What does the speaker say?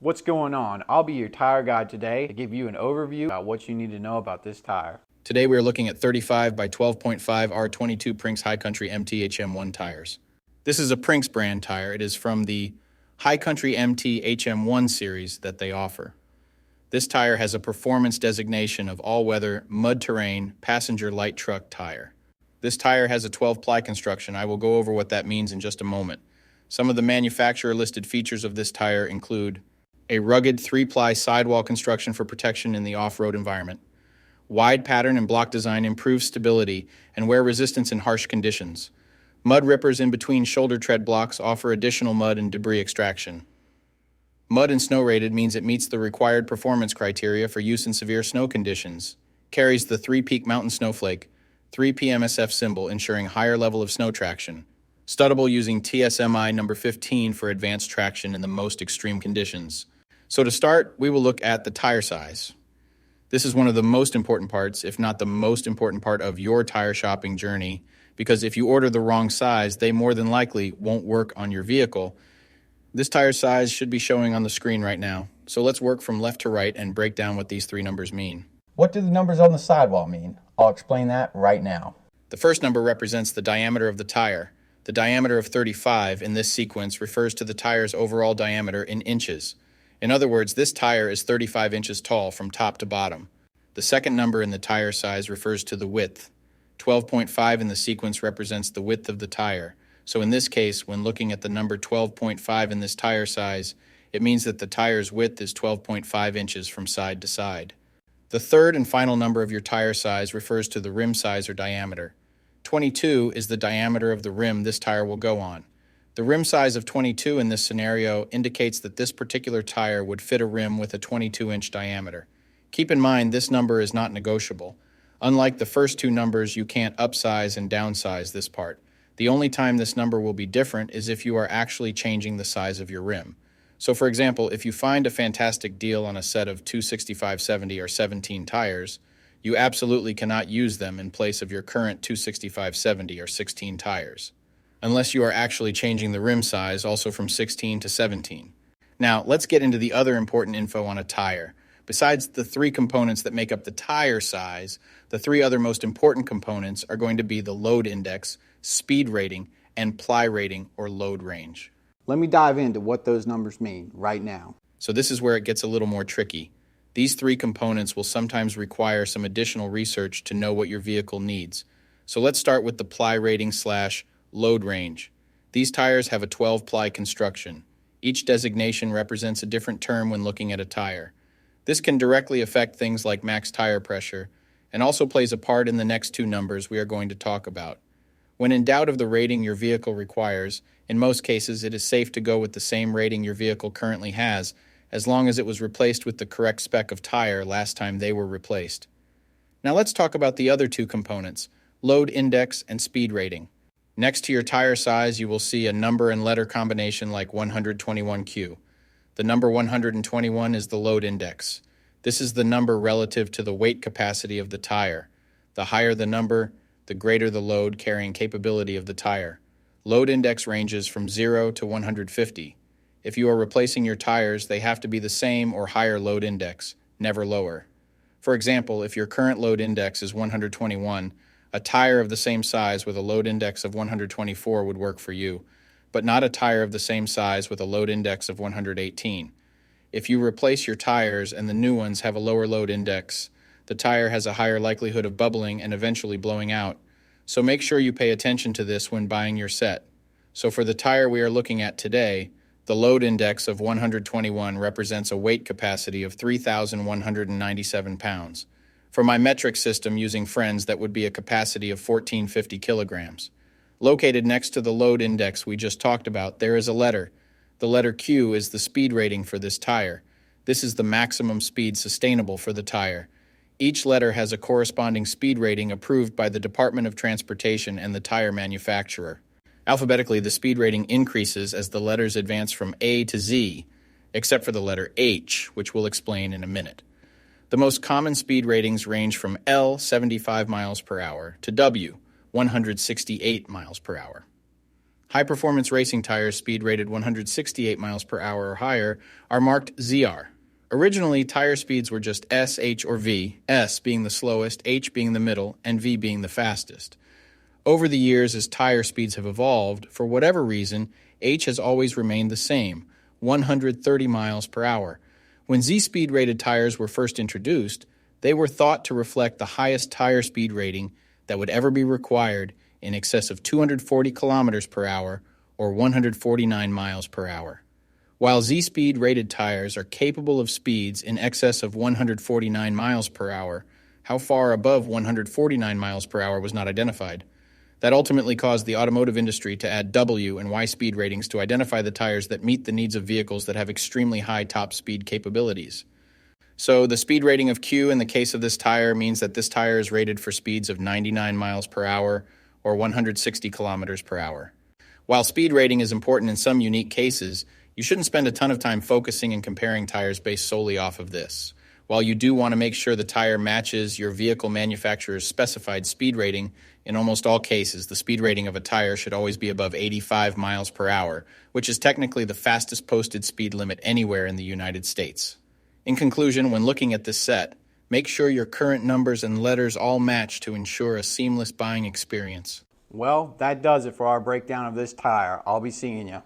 What's going on? I'll be your tire guide today to give you an overview about what you need to know about this tire. Today we are looking at 35 by 12.5 R22 Prinx HiCountry MT-HM1 tires. This is a Prinx brand tire. It is from the HiCountry MT-HM1 series that they offer. This tire has a performance designation of all-weather, mud-terrain, passenger light truck tire. This tire has a 12-ply construction. I will go over what that means in just a moment. Some of the manufacturer-listed features of this tire include a rugged 3-ply sidewall construction for protection in the off-road environment. Wide pattern and block design improves stability and wear resistance in harsh conditions. Mud rippers in between shoulder tread blocks offer additional mud and debris extraction. Mud and snow rated means it meets the required performance criteria for use in severe snow conditions. Carries the 3-peak mountain snowflake, 3 PMSF symbol ensuring higher level of snow traction. Studdable using TSMI number 15 for advanced traction in the most extreme conditions. So to start, we will look at the tire size. This is one of the most important parts, if not the most important part of your tire shopping journey, because if you order the wrong size, they more than likely won't work on your vehicle. This tire size should be showing on the screen right now. So let's work from left to right and break down what these three numbers mean. What do the numbers on the sidewall mean? I'll explain that right now. The first number represents the diameter of the tire. The diameter of 35 in this sequence refers to the tire's overall diameter in inches. In other words, this tire is 35 inches tall from top to bottom. The second number in the tire size refers to the width. 12.5 in the sequence represents the width of the tire. So in this case, when looking at the number 12.5 in this tire size, it means that the tire's width is 12.5 inches from side to side. The third and final number of your tire size refers to the rim size or diameter. 22 is the diameter of the rim this tire will go on. The rim size of 22 in this scenario indicates that this particular tire would fit a rim with a 22-inch diameter. Keep in mind, this number is not negotiable. Unlike the first two numbers, you can't upsize and downsize this part. The only time this number will be different is if you are actually changing the size of your rim. So for example, if you find a fantastic deal on a set of 265/70 or 17 tires, you absolutely cannot use them in place of your current 265/70 or 16 tires, unless you are actually changing the rim size also from 16 to 17. Now, let's get into the other important info on a tire. Besides the three components that make up the tire size, the three other most important components are going to be the load index, speed rating, and ply rating or load range. Let me dive into what those numbers mean right now. So this is where it gets a little more tricky. These three components will sometimes require some additional research to know what your vehicle needs. So let's start with the ply rating / load range. These tires have a 12-ply construction. Each designation represents a different term when looking at a tire. This can directly affect things like max tire pressure and also plays a part in the next two numbers we are going to talk about. When in doubt of the rating your vehicle requires, in most cases it is safe to go with the same rating your vehicle currently has, as long as it was replaced with the correct spec of tire last time they were replaced. Now let's talk about the other two components, load index and speed rating. Next to your tire size, you will see a number and letter combination like 121Q. The number 121 is the load index. This is the number relative to the weight capacity of the tire. The higher the number, the greater the load carrying capability of the tire. Load index ranges from 0 to 150. If you are replacing your tires, they have to be the same or higher load index, never lower. For example, if your current load index is 121, a tire of the same size with a load index of 124 would work for you, but not a tire of the same size with a load index of 118. If you replace your tires and the new ones have a lower load index, the tire has a higher likelihood of bubbling and eventually blowing out. So make sure you pay attention to this when buying your set. So for the tire we are looking at today, the load index of 121 represents a weight capacity of 3,197 pounds. For my metric system using Friends, that would be a capacity of 1,450 kilograms. Located next to the load index we just talked about, there is a letter. The letter Q is the speed rating for this tire. This is the maximum speed sustainable for the tire. Each letter has a corresponding speed rating approved by the Department of Transportation and the tire manufacturer. Alphabetically, the speed rating increases as the letters advance from A to Z, except for the letter H, which we'll explain in a minute. The most common speed ratings range from L, 75 miles per hour, to W, 168 miles per hour. High-performance racing tires speed rated 168 miles per hour or higher are marked ZR. Originally, tire speeds were just S, H, or V, S being the slowest, H being the middle, and V being the fastest. Over the years, as tire speeds have evolved, for whatever reason, H has always remained the same, 130 miles per hour. When Z-speed rated tires were first introduced, they were thought to reflect the highest tire speed rating that would ever be required, in excess of 240 kilometers per hour or 149 miles per hour. While Z-speed rated tires are capable of speeds in excess of 149 miles per hour, how far above 149 miles per hour was not identified. That ultimately caused the automotive industry to add W and Y speed ratings to identify the tires that meet the needs of vehicles that have extremely high top speed capabilities. So the speed rating of Q in the case of this tire means that this tire is rated for speeds of 99 miles per hour or 160 kilometers per hour. While speed rating is important in some unique cases, you shouldn't spend a ton of time focusing and comparing tires based solely off of this. While you do want to make sure the tire matches your vehicle manufacturer's specified speed rating, in almost all cases, the speed rating of a tire should always be above 85 miles per hour, which is technically the fastest posted speed limit anywhere in the United States. In conclusion, when looking at this set, make sure your current numbers and letters all match to ensure a seamless buying experience. Well, that does it for our breakdown of this tire. I'll be seeing you.